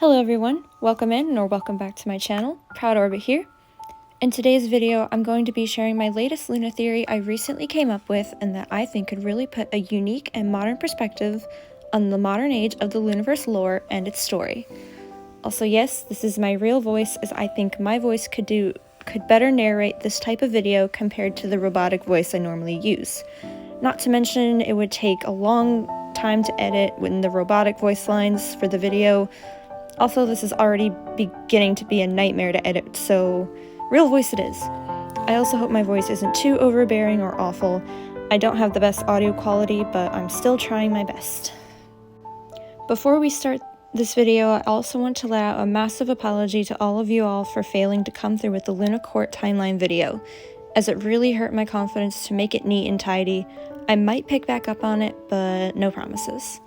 Hello everyone, welcome in or welcome back to my channel, Proud Orbit here. In today's video, I'm going to be sharing my latest Luna theory I recently came up with and that I think could really put a unique and modern perspective on the modern age of the Loonaverse lore and its story. Also, yes, this is my real voice, as I think my voice could better narrate this type of video compared to the robotic voice I normally use. Not to mention, it would take a long time to edit when the robotic voice lines for the video. Also, this is already beginning to be a nightmare to edit, so real voice it is. I also hope my voice isn't too overbearing or awful. I don't have the best audio quality, but I'm still trying my best. Before we start this video, I also want to let out a massive apology to all of you all for failing to come through with the Luna Court timeline video, as it really hurt my confidence to make it neat and tidy. I might pick back up on it, but no promises.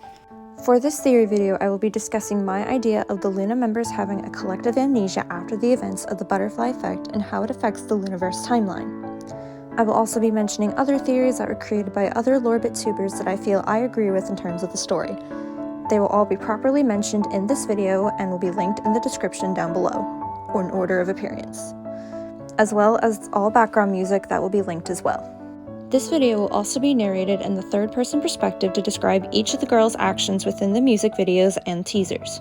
For this theory video, I will be discussing my idea of the Luna members having a collective amnesia after the events of the butterfly effect and how it affects the Loonaverse timeline. I will also be mentioning other theories that were created by other LoreBit-Tubers that I feel I agree with in terms of the story. They will all be properly mentioned in this video and will be linked in the description down below, or in order of appearance, as well as all background music that will be linked as well. This video will also be narrated in the third-person perspective to describe each of the girls' actions within the music videos and teasers.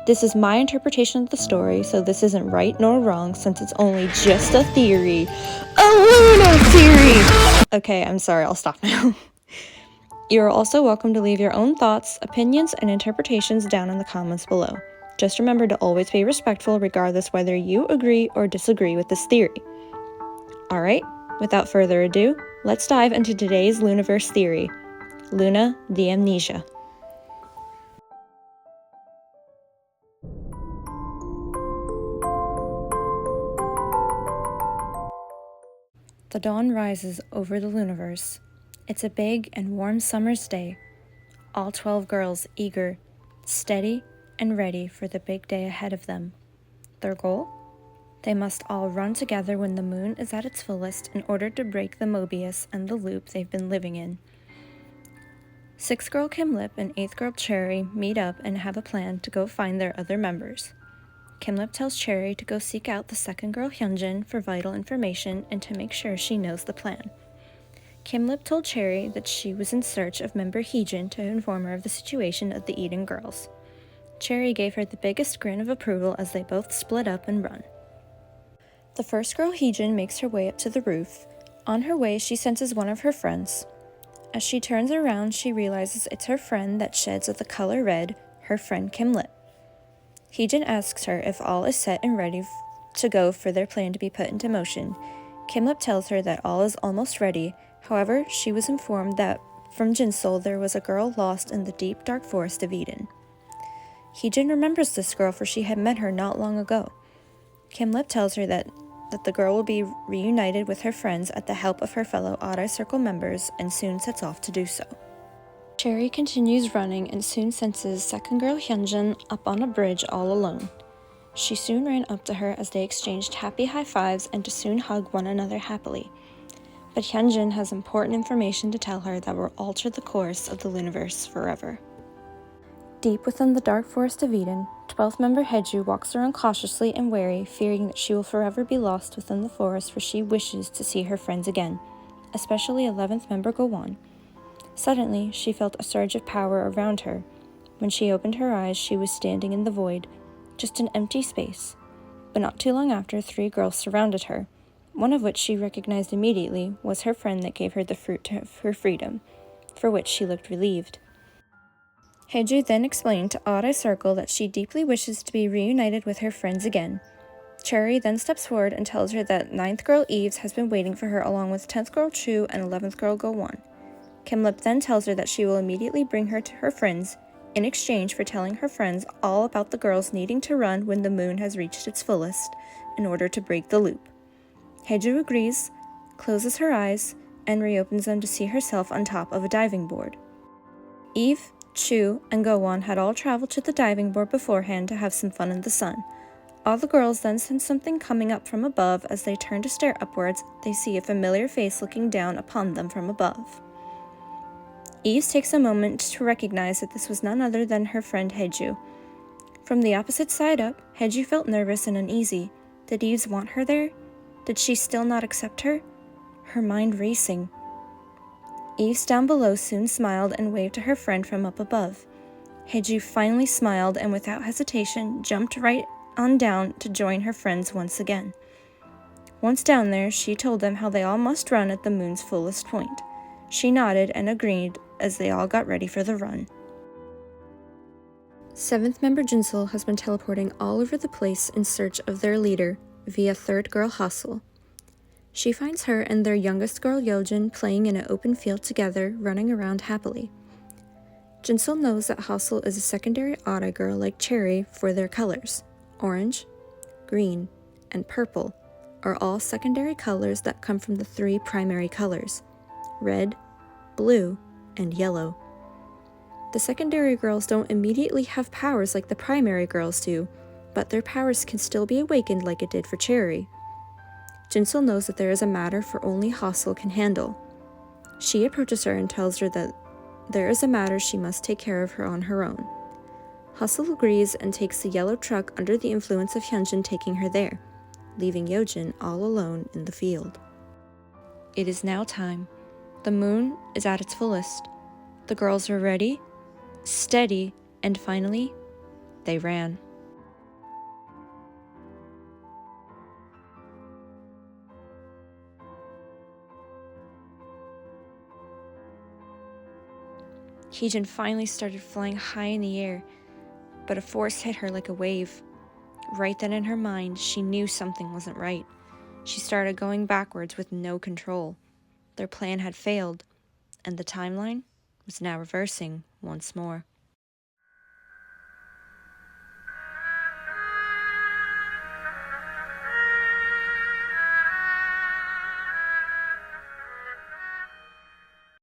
This is my interpretation of the story, so this isn't right nor wrong since it's only just a theory. A Luna theory! Okay, I'm sorry, I'll stop now. You are also welcome to leave your own thoughts, opinions, and interpretations down in the comments below. Just remember to always be respectful regardless whether you agree or disagree with this theory. Alright, without further ado, let's dive into today's Loonaverse theory, LOONATheAmnesia. The dawn rises over the Loonaverse. It's a big and warm summer's day. All 12 girls eager, steady, and ready for the big day ahead of them. Their goal? They must all run together when the moon is at its fullest in order to break the Mobius and the loop they've been living in. 6th girl Kim Lip and 8th girl Cherry meet up and have a plan to go find their other members. Kim Lip tells Cherry to go seek out the 2nd girl Hyunjin for vital information and to make sure she knows the plan. Kim Lip told Cherry that she was in search of member Heejin to inform her of the situation of the Eden girls. Cherry gave her the biggest grin of approval as they both split up and run. The 1st girl, Heejin, makes her way up to the roof. On her way, she senses one of her friends. As she turns around, she realizes it's her friend that sheds of the color red, her friend Kim Lip. Heejin asks her if all is set and ready to go for their plan to be put into motion. Kim Lip tells her that all is almost ready. However, she was informed that from Jinsol there was a girl lost in the deep dark forest of Eden. Heejin remembers this girl for she had met her not long ago. Kim Lip tells her that the girl will be reunited with her friends at the help of her fellow Odd Eye Circle members and soon sets off to do so. Cherry continues running and soon senses 2nd girl Hyunjin up on a bridge all alone. She soon ran up to her as they exchanged happy high fives and to soon hug one another happily. But Hyunjin has important information to tell her that will alter the course of the Loonaverse forever. Deep within the dark forest of Eden, 12th member Haeju walks around cautiously and wary, fearing that she will forever be lost within the forest, for she wishes to see her friends again, especially 11th member Gowon. Suddenly, she felt a surge of power around her. When she opened her eyes, she was standing in the void, just an empty space. But not too long after, 3 girls surrounded her, one of which she recognized immediately was her friend that gave her the fruit to her freedom, for which she looked relieved. Haeju then explained to Odd Eye Circle that she deeply wishes to be reunited with her friends again. Cherry then steps forward and tells her that 9th girl Eves has been waiting for her along with 10th girl Chu and 11th girl Gowon. Kim Lip then tells her that she will immediately bring her to her friends in exchange for telling her friends all about the girls needing to run when the moon has reached its fullest in order to break the loop. Haeju agrees, closes her eyes, and reopens them to see herself on top of a diving board. Eve, Chu, and Gowon had all traveled to the diving board beforehand to have some fun in the sun. All the girls then sense something coming up from above. As they turn to stare upwards, they see a familiar face looking down upon them from above. Eve takes a moment to recognize that this was none other than her friend Haeju. From the opposite side up, Hedgie felt nervous and uneasy. Did Eves want her there? Did she still not accept her? Her mind racing. Eves down below soon smiled and waved to her friend from up above. Hedgie finally smiled and without hesitation jumped right on down to join her friends once again. Once down there, she told them how they all must run at the moon's fullest point. She nodded and agreed as they all got ready for the run. 7th member Jinsel has been teleporting all over the place in search of their leader via 3rd girl Hustle. She finds her and their youngest girl Yojin playing in an open field together, running around happily. Jinsel knows that Hustle is a secondary Odd girl like Cherry for their colors. Orange, green, and purple are all secondary colors that come from the 3 primary colors: red, blue, and yellow. The secondary girls don't immediately have powers like the primary girls do, but their powers can still be awakened like it did for Cherry. Jinsel knows that there is a matter for only Hustle can handle. She approaches her and tells her that there is a matter she must take care of her on her own. Hustle agrees and takes the yellow truck under the influence of Hyunjin taking her there, leaving Yojin all alone in the field. It is now time. The moon is at its fullest. The girls are ready, steady, and finally, they ran. Heejin finally started flying high in the air, but a force hit her like a wave. Right then in her mind, she knew something wasn't right. She started going backwards with no control. Their plan had failed, and the timeline was now reversing once more.